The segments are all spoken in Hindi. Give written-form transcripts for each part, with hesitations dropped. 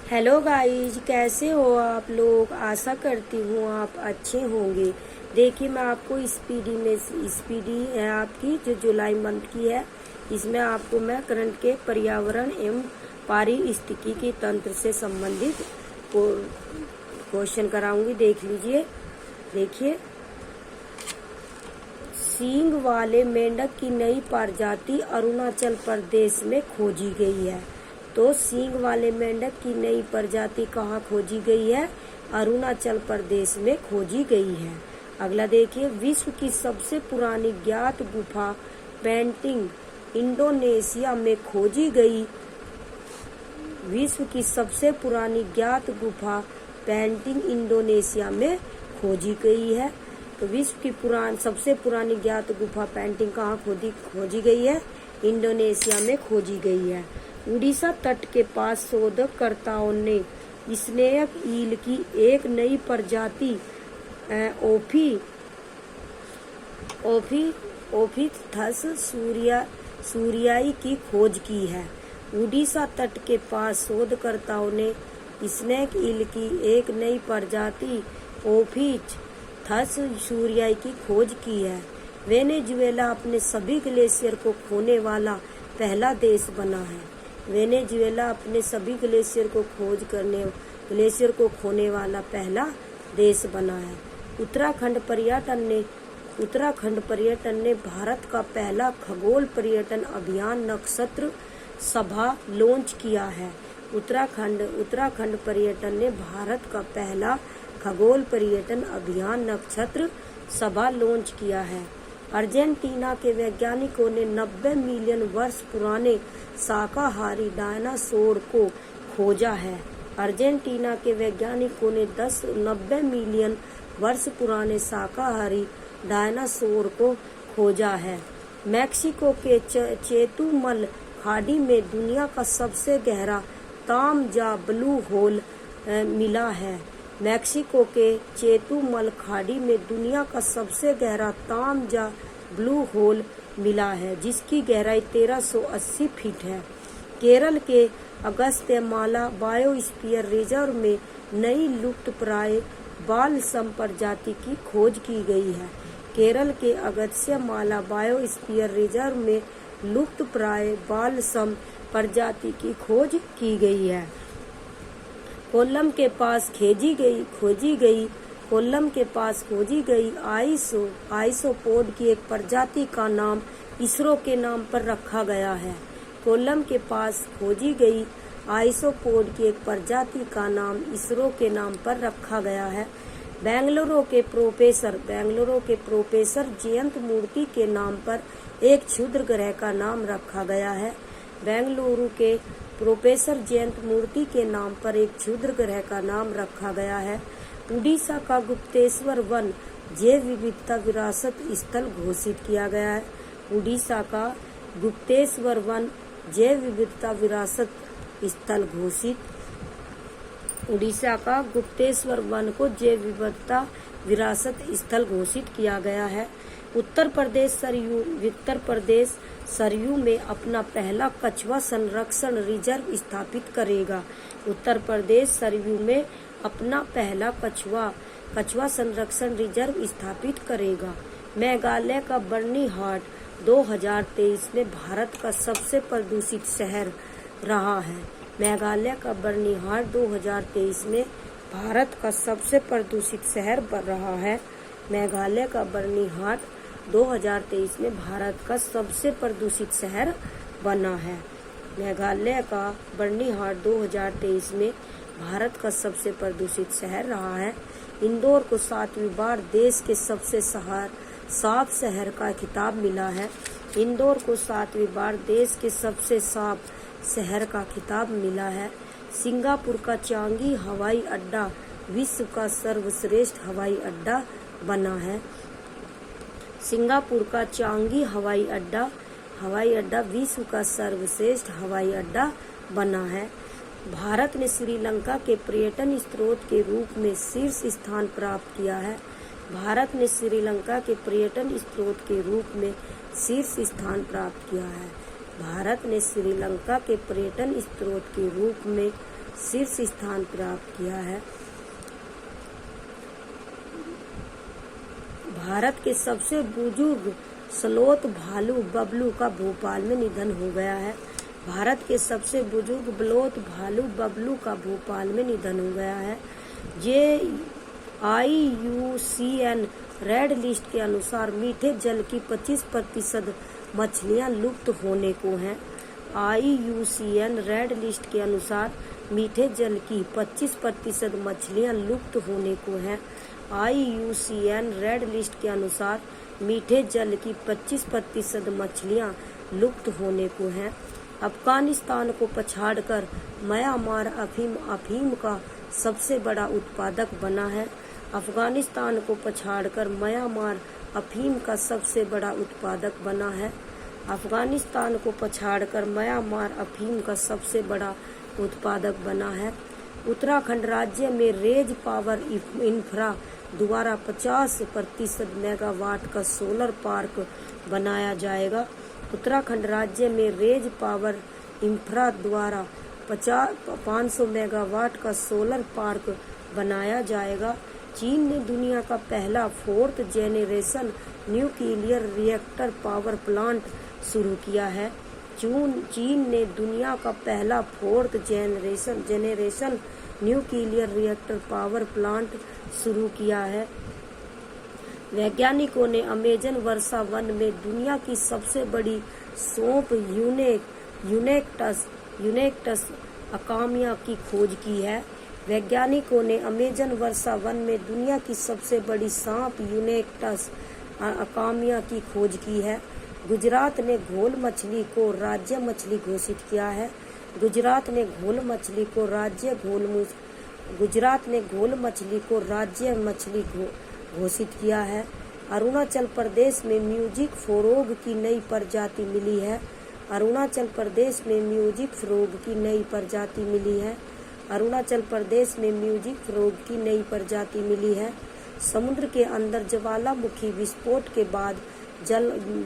हेलो गाइज, कैसे हो आप लोग। आशा करती हूँ आप अच्छे होंगे। देखिए, मैं आपको स्पीडी है आपकी जो जुलाई मंथ की है। इसमें आपको मैं करंट के पर्यावरण एवं पारिस्थितिकी तंत्र से संबंधित क्वेश्चन कराऊंगी। देख लीजिए। देखिए, सींग वाले मेंढक की नई प्रजाति अरुणाचल प्रदेश में खोजी गई है। तो सींग वाले मेंढक की नई प्रजाति कहाँ खोजी गई है? अरुणाचल प्रदेश में खोजी गई है। अगला देखिए, विश्व की सबसे पुरानी ज्ञात गुफा पेंटिंग इंडोनेशिया में खोजी गई। विश्व की सबसे पुरानी ज्ञात गुफा पेंटिंग इंडोनेशिया में खोजी गई है। तो विश्व की सबसे पुरानी ज्ञात गुफा पेंटिंग कहाँ खोजी गई है? इंडोनेशिया में खोजी गई है। उड़ीसा तट के पास शोधकर्ताओं ने स्नेक ईल की एक नई प्रजाति ओफिथस सूर्याई की खोज की है। उड़ीसा तट के पास शोधकर्ताओं ने स्नेक ईल की एक नई प्रजाति ओफिथस सूर्याई की खोज की है। वेनेजुएला अपने सभी ग्लेशियर को खोने वाला पहला देश बना है। वेनेजुएला अपने सभी ग्लेशियर को खोने वाला पहला देश बना है। उत्तराखंड पर्यटन ने भारत का पहला खगोल पर्यटन अभियान नक्षत्र सभा लॉन्च किया है। उत्तराखंड पर्यटन ने भारत का पहला खगोल पर्यटन अभियान नक्षत्र सभा लॉन्च किया है। अर्जेंटीना के वैज्ञानिकों ने 90 मिलियन वर्ष पुराने शाकाहारी डायनासोर को खोजा है। अर्जेंटीना के वैज्ञानिकों ने 90 मिलियन वर्ष पुराने शाकाहारी डायनासोर को खोजा है। मैक्सिको के चेतुमल खाड़ी में दुनिया का सबसे गहरा तामजा ब्लू होल मिला है। मैक्सिको के चेतुमल खाड़ी में दुनिया का सबसे गहरा तामजा ब्लू होल मिला है, जिसकी गहराई 1380 फीट है। केरल के अगस्त्यमाला बायोस्फीयर रिजर्व में नई लुप्तप्राय बालसम प्रजाति की खोज की गई है। केरल के अगस्त्यमाला बायोस्फीयर रिजर्व में लुप्तप्राय बालसम प्रजाति की खोज की गई है। कोल्लम के पास खोजी गई आइसोपोड की एक प्रजाति का नाम इसरो के नाम पर रखा गया है। कोल्लम के पास खोजी गई आइसोपोड की एक प्रजाति का नाम इसरो के नाम पर रखा गया है। बेंगलुरु के प्रोफेसर जयंत मूर्ति के नाम पर एक क्षुद्र ग्रह का नाम रखा गया है। बेंगलुरु के प्रोफेसर जयंत मूर्ति के नाम पर एक क्षुद्र ग्रह का नाम रखा गया है। उड़ीसा का गुप्तेश्वर वन जैव विविधता विरासत स्थल घोषित किया गया है। उड़ीसा का गुप्तेश्वर वन जैव विविधता विरासत स्थल घोषित। उड़ीसा का गुप्तेश्वर वन को जैव विविधता विरासत स्थल घोषित किया गया है। उत्तर प्रदेश सरयू में अपना पहला कछुआ संरक्षण रिजर्व स्थापित करेगा। उत्तर प्रदेश सरयू में अपना पहला कछुआ संरक्षण रिजर्व स्थापित करेगा। मेघालय का बर्निहाट 2023 में भारत का सबसे प्रदूषित शहर रहा है। मेघालय का बर्निहाट 2023 में भारत का सबसे प्रदूषित शहर बन रहा है। मेघालय का बर्निहाट 2023 में भारत का सबसे प्रदूषित शहर बना है। मेघालय का बर्निहाट 2023 में भारत का सबसे प्रदूषित शहर रहा है। इंदौर को 7वीं बार देश के सबसे साफ शहर का खिताब मिला है। इंदौर को 7वीं बार देश के सबसे साफ शहर का खिताब मिला है। सिंगापुर का चांगी हवाई अड्डा विश्व का सर्वश्रेष्ठ हवाई अड्डा बना है। सिंगापुर का चांगी हवाई अड्डा विश्व का सर्वश्रेष्ठ हवाई अड्डा बना है। भारत ने श्रीलंका के पर्यटन स्रोत के रूप में शीर्ष स्थान प्राप्त किया है। भारत ने श्रीलंका के पर्यटन स्रोत के रूप में शीर्ष स्थान प्राप्त किया है। भारत ने श्रीलंका के पर्यटन स्रोत के रूप में शीर्ष स्थान प्राप्त किया है। भारत के सबसे बुजुर्ग स्लोथ भालू बबलू का भोपाल में निधन हो गया है। भारत के सबसे बुजुर्ग ब्लोथ भालू बबलू का भोपाल में निधन हो गया है। ये IUCN रेड लिस्ट के अनुसार मीठे जल की 25% मछलियां लुप्त होने को हैं। IUCN रेड लिस्ट के अनुसार मीठे जल की 25% मछलियां लुप्त होने को हैं। IUCN रेड लिस्ट के अनुसार मीठे जल की 25% मछलियां लुप्त होने को हैं। अफगानिस्तान को पछाड़कर म्यांमार अफीम का सबसे बड़ा उत्पादक बना है। अफगानिस्तान को पछाड़कर म्यांमार अफीम का सबसे बड़ा उत्पादक बना है। अफगानिस्तान को पछाड़कर म्यांमार अफीम का सबसे बड़ा उत्पादक बना है। उत्तराखंड राज्य में रेज पावर इंफ्रा द्वारा 50% मेगावाट का सोलर पार्क बनाया जाएगा। उत्तराखंड राज्य में रेज पावर इंफ्रा द्वारा 500 मेगावाट का सोलर पार्क बनाया जाएगा। चीन ने दुनिया का पहला 4th generation nuclear reactor power plant शुरू किया है। चीन ने दुनिया का पहला 4th generation nuclear reactor power plant शुरू किया है। वैज्ञानिकों ने अमेजन वर्षा वन में दुनिया की सबसे बड़ी सौंप यूनेक्टस अकामिया की खोज की है। वैज्ञानिकों ने अमेजन वर्षा वन में दुनिया की सबसे बड़ी सांप यूनेक्टस अकामिया की खोज की है। गुजरात ने घोल मछली को राज्य मछली घोषित किया है। गुजरात ने घोल मछली को राज्य मछली घोषित किया है। अरुणाचल प्रदेश में म्यूजिक फ्रॉग की नई प्रजाति मिली है। अरुणाचल प्रदेश में म्यूजिक फ्रॉग की नई प्रजाति मिली है। अरुणाचल प्रदेश में म्यूजिक फ्रॉग की नई प्रजाति मिली है। समुद्र के अंदर ज्वालामुखी विस्फोट के बाद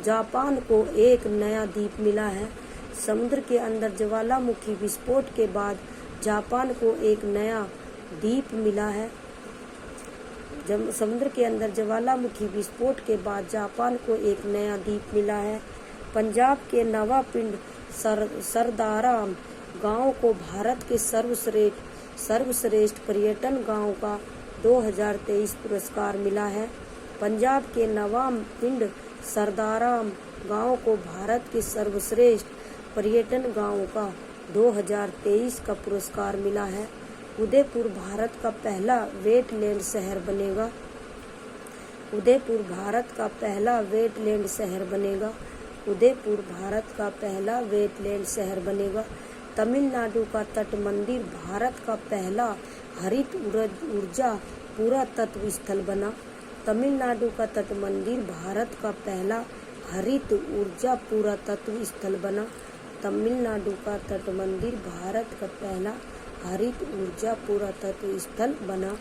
जापान को एक नया द्वीप मिला है। समुद्र के अंदर ज्वालामुखी विस्फोट के बाद जापान को एक नया द्वीप मिला है। समुद्र के अंदर ज्वालामुखी विस्फोट के बाद जापान को एक नया द्वीप मिला है। पंजाब के नवापिंड सरदाराम गांव को भारत के सर्वश्रेष्ठ पर्यटन गांव का 2023 पुरस्कार मिला है। पंजाब के नवापिंड सरदाराम गांव को भारत के सर्वश्रेष्ठ पर्यटन गांव का 2023 का पुरस्कार मिला है। उदयपुर भारत का पहला वेटलैंड शहर बनेगा। उदयपुर भारत का पहला वेटलैंड शहर बनेगा। उदयपुर भारत का पहला वेटलैंड शहर बनेगा। तमिलनाडु का तट मंदिर भारत का पहला हरित ऊर्जा पुरातत्व स्थल बना। तमिलनाडु का तट मंदिर भारत का पहला हरित ऊर्जा पुरातत्व स्थल बना। तमिलनाडु का तट मंदिर भारत का पहला हरित ऊर्जा पुरातत्व स्थल बना।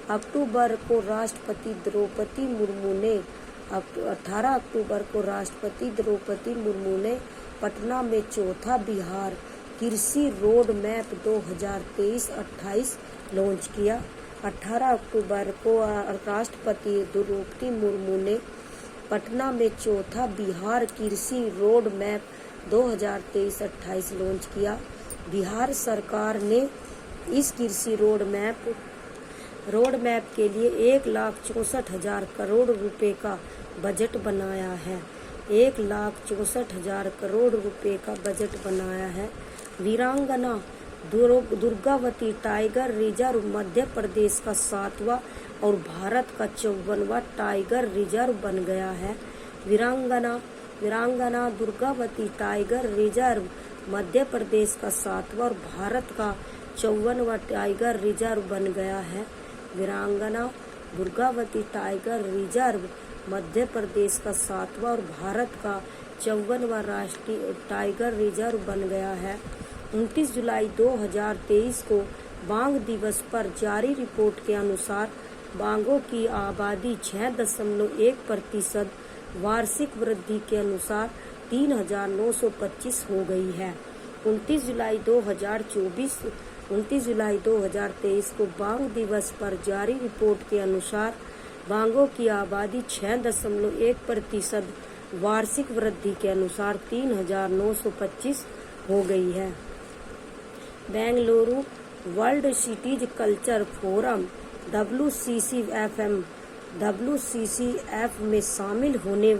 अक्टूबर को राष्ट्रपति द्रौपदी मुर्मू ने 18 अक्टूबर को राष्ट्रपति द्रौपदी मुर्मू ने पटना में चौथा बिहार कृषि रोड मैप 2023-28 लॉन्च किया। 18 अक्टूबर को राष्ट्रपति द्रौपदी मुर्मू ने पटना में चौथा बिहार कृषि रोड मैप 2023-28 लॉन्च किया। बिहार सरकार ने इस कृषि रोड मैप के लिए 1,64,000 करोड़ रुपए का बजट बनाया है। 1,64,000 करोड़ रुपए का बजट बनाया है। वीरांगना दुर्गावती टाइगर रिजर्व मध्य प्रदेश का 7वां और भारत का 54वां टाइगर रिजर्व बन गया है। वीरांगना दुर्गावती टाइगर रिजर्व मध्य प्रदेश का 7वां और भारत का 54वां टाइगर रिजर्व बन गया है। वीरांगना दुर्गावती टाइगर रिजर्व मध्य प्रदेश का 7वां और भारत का 54वां राष्ट्रीय टाइगर रिजर्व बन गया है। 29 जुलाई 2023 को बांग दिवस पर जारी रिपोर्ट के अनुसार बांगों की आबादी 6.1% वार्षिक वृद्धि के अनुसार 3,925 हो गई है। 29 जुलाई 2024 29 जुलाई 2023 को बांग दिवस पर जारी रिपोर्ट के अनुसार बांगों की आबादी 6.1% वार्षिक वृद्धि के अनुसार 3,925 हो गई है। Bengaluru world cities culture forum WCCF में शामिल होने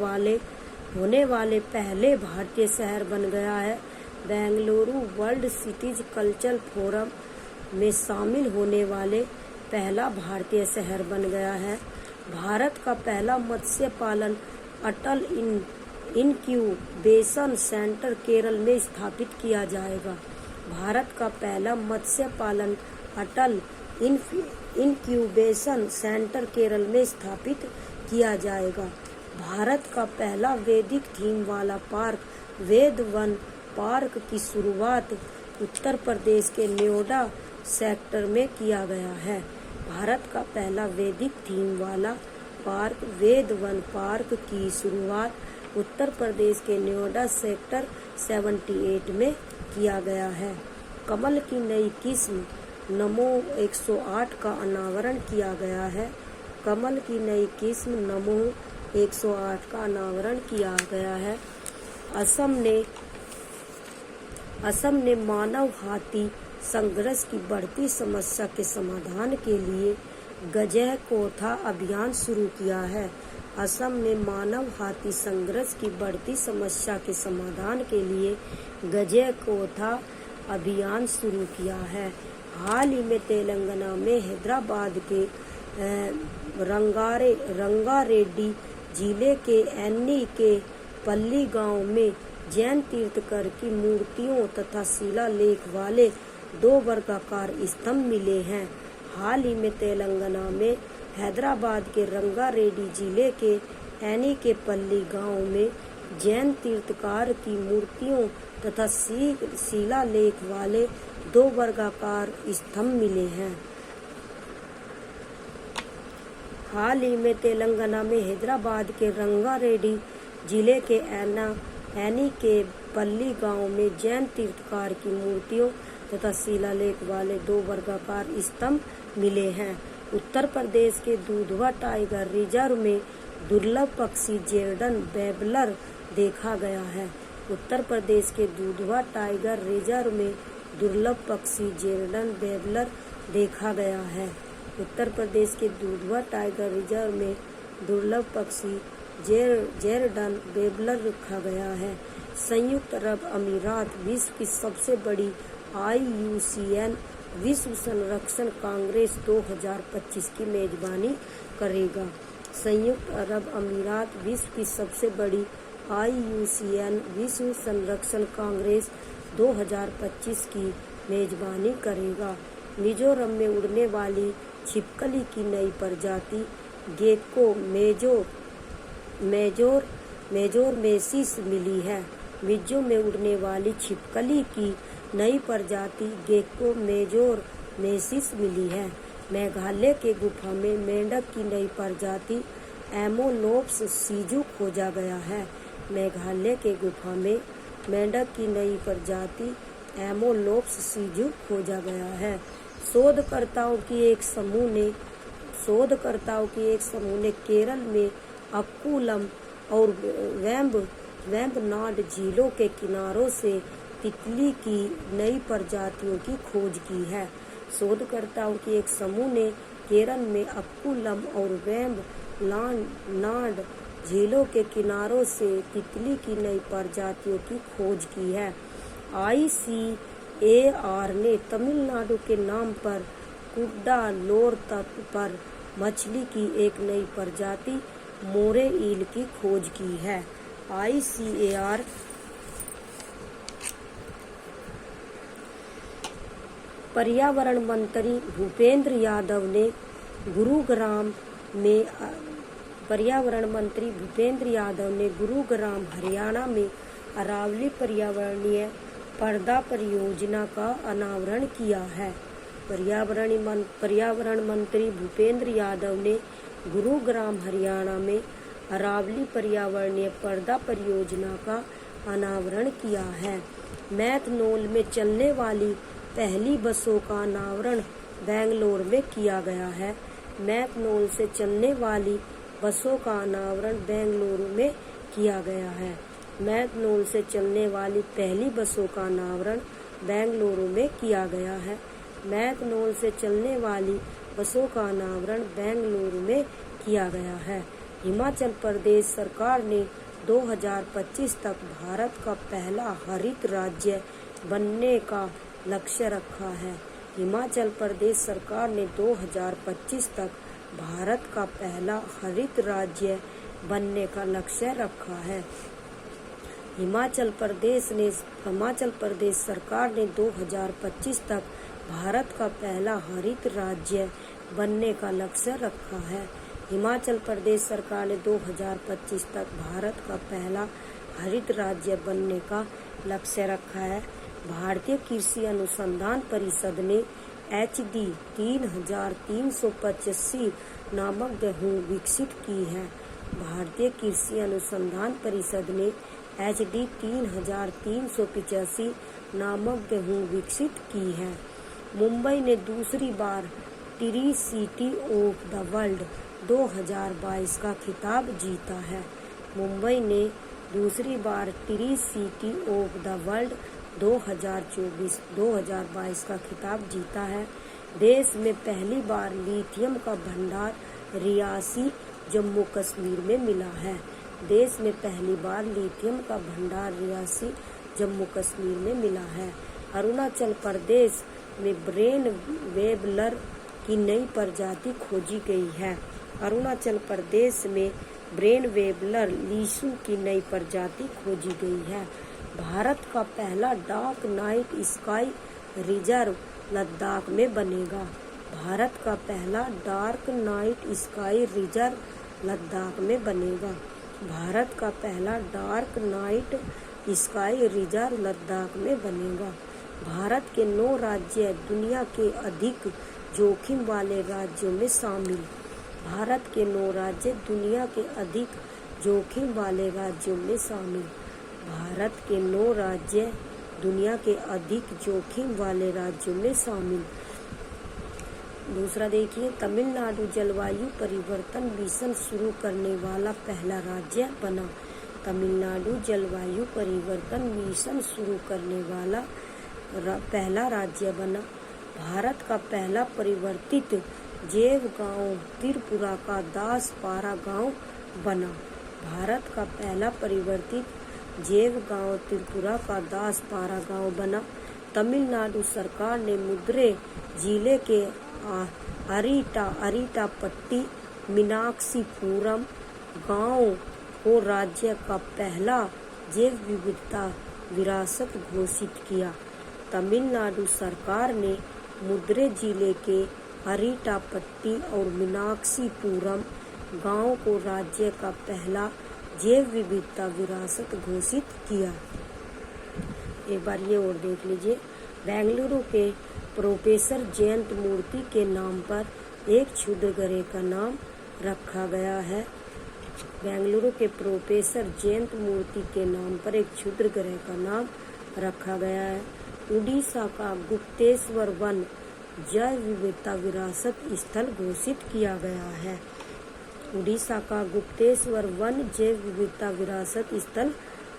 वाले पहले भारतीय शहर बन गया है। Bengaluru world cities culture forum में शामिल होने वाले पहला भारतीय शहर बन गया है। भारत का पहला मत्स्य पालन अटल इनक्यूबेशन सेंटर केरल में स्थापित किया जाएगा। भारत का पहला मत्स्य पालन अटल इनक्यूबेशन सेंटर केरल में स्थापित किया जाएगा। भारत का पहला वैदिक थीम वाला पार्क वेद वन पार्क की शुरुआत उत्तर प्रदेश के नोएडा सेक्टर में किया गया है। भारत का पहला वैदिक थीम वाला पार्क वेद वन पार्क की शुरुआत उत्तर प्रदेश के नोएडा सेक्टर 78 में किया गया है। कमल की नई किस्म नमो 108 का अनावरण किया गया है। कमल की नई किस्म नमो 108 का अनावरण किया गया है। असम ने मानव हाथी संघर्ष की बढ़ती समस्या के समाधान के लिए गजह कोथा अभियान शुरू किया है। असम ने मानव हाथी संघर्ष की बढ़ती समस्या के समाधान के लिए गजह कोथा अभियान शुरू किया है। हाल ही में तेलंगाना में हैदराबाद के रंगारेड्डी जिले के एनी के पल्ली गांव में जैन तीर्थकर की मूर्तियों तथा शिलालेख वाले 2 वर्गाकार स्तंभ मिले हैं। हाल ही में तेलंगाना में हैदराबाद के रंगारेड्डी जिले के एनी के पल्ली गांव में जैन तीर्थकार की मूर्तियों तथा शिलालेख वाले 2 वर्गाकार स्तंभ मिले हैं। हाल ही में तेलंगाना में हैदराबाद के रंगारेड्डी जिले के एनी के पल्ली गांव में जैन तीर्थकार की मूर्तियों तथा शिलालेख वाले 2 वर्गाकार स्तंभ मिले हैं। उत्तर प्रदेश के दुधवा टाइगर रिजर्व में दुर्लभ पक्षी जॉर्डन बेबलर देखा गया है। उत्तर प्रदेश के दुधवा टाइगर रिजर्व में दुर्लभ पक्षी जॉर्डन बेबलर देखा गया है। उत्तर प्रदेश के दुधवा टाइगर रिजर्व में दुर्लभ पक्षी जॉर्डन बेबलर रखा गया है। संयुक्त अरब अमीरात विश्व की सबसे बड़ी IUCN विश्व संरक्षण कांग्रेस 2025 की मेजबानी करेगा। संयुक्त अरब अमीरात विश्व की सबसे बड़ी IUCN विश्व संरक्षण कांग्रेस 2025 की मेजबानी करेगा। मिजोरम में उड़ने वाली छिपकली की नई प्रजाति गेको मेजोर मेसिस मिली है। मिजो में उड़ने वाली छिपकली की नई प्रजाति गेको मेजोर मेसिस मिली है। मेघालय के गुफा में मेंढक की नई प्रजाति एमोलोप्स सीजू खोजा गया है। मेघालय के गुफा में मेंढक की नई प्रजाति एमोलोप्स सीजू खोजा गया है। शोधकर्ताओं की एक समूह ने केरल में अक्कुलम और वेम्बनाड झीलों के किनारों से तितली की नई प्रजातियों की खोज की है। शोधकर्ताओं की एक समूह ने केरल में अक्कुलम और वेम्बनाड झीलों के किनारों से तितली की नई प्रजातियों की खोज की है। ICAR ने तमिलनाडु के नाम पर कुड्डालोर तट पर मछली की एक नई प्रजाति मोरे ईल की खोज की है। ICAR पर्यावरण मंत्री भूपेंद्र यादव ने गुरुग्राम हरियाणा में अरावली पर्यावरणीय पर्दा परियोजना का अनावरण किया है। पर्यावरण मंत्री भूपेंद्र यादव ने गुरुग्राम हरियाणा में अरावली पर्यावरणीय पर्दा परियोजना का अनावरण किया है। मैथनॉल में चलने वाली पहली बसों का अनावरण बेंगलोर में किया गया है। मैकनोल से चलने वाली बसों का अनावरण बेंगलुरु में किया गया है। मैकनोल से चलने वाली पहली बसों का अनावरण बेंगलुरु में किया गया है। मैकनोल से चलने वाली बसों का अनावरण बेंगलुरु में किया गया है। हिमाचल प्रदेश सरकार ने 2025 तक भारत का पहला हरित राज्य बनने का लक्ष्य रखा है। हिमाचल प्रदेश सरकार ने 2025 तक भारत का पहला हरित राज्य बनने का लक्ष्य रखा है। हिमाचल प्रदेश सरकार ने 2025 तक भारत का पहला हरित राज्य बनने का लक्ष्य रखा है। हिमाचल प्रदेश सरकार ने 2025 तक भारत का पहला हरित राज्य बनने का लक्ष्य रखा है। भारतीय कृषि अनुसंधान परिषद ने HD 3385 नामक गेहूं विकसित की है। भारतीय कृषि अनुसंधान परिषद ने HD 3385 नामक गेहूं विकसित की है। मुंबई ने दूसरी बार tree city of the world 2022 का खिताब जीता है। मुंबई ने दूसरी बार tree city of the world 2022 का खिताब जीता है। देश में पहली बार लिथियम का भंडार रियासी जम्मू कश्मीर में मिला है। देश में पहली बार लिथियम का भंडार रियासी जम्मू कश्मीर में मिला है। अरुणाचल प्रदेश में ब्रेन वेबलर की नई प्रजाति खोजी गई है। अरुणाचल प्रदेश में ब्रेन वेबलर लीसू की नई प्रजाति खोजी गई है। भारत का पहला dark night sky reserve Ladakh में बनेगा। भारत का पहला dark night sky reserve Ladakh में बनेगा। भारत का पहला dark night sky reserve Ladakh में बनेगा। भारत के 9 राज्य दुनिया के अधिक जोखिम वाले राज्यों में शामिल। भारत के 9 राज्य दुनिया के अधिक जोखिम वाले राज्यों में शामिल। भारत के 9 राज्य दुनिया के अधिक जोखिम वाले राज्यों में शामिल। दूसरा देखिए, तमिलनाडु जलवायु परिवर्तन मिशन शुरू करने वाला पहला राज्य बना। तमिलनाडु जलवायु परिवर्तन मिशन शुरू करने वाला पहला राज्य बना। भारत का पहला परिवर्तित जैव गांव त्रिपुरा का दासपारा गांव बना। भारत का पहला परिवर्तित जैव गांव त्रिपुरा का दासपारा गांव बना। तमिलनाडु सरकार ने मदुरै जिले के अरिटापट्टी मीनाक्षीपुरम गांव को राज्य का पहला जैव विविधता विरासत घोषित किया। तमिलनाडु सरकार ने मदुरै जिले के अरिटापट्टी और मीनाक्षीपुरम गांव को राज्य का पहला जैव विविधता विरासत घोषित किया। एक बार ये और देख लीजिए, बेंगलुरु के प्रोफेसर जयंत मूर्ति के नाम पर एक क्षुद्रग्रह का नाम रखा गया है। बेंगलुरु के प्रोफेसर जयंत मूर्ति के नाम पर एक क्षुद्रग्रह का नाम रखा गया है। उड़ीसा का गुप्तेश्वर वन जैव विविधता विरासत स्थल घोषित किया गया है। उड़ीसा का गुप्तेश्वर वन जैव विविधता विरासत स्थल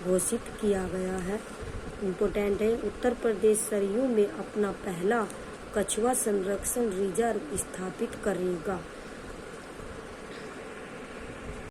घोषित किया गया है। इम्पोर्टेंट है, उत्तर प्रदेश सरयू में अपना पहला कछुआ संरक्षण रिजर्व स्थापित करेगा।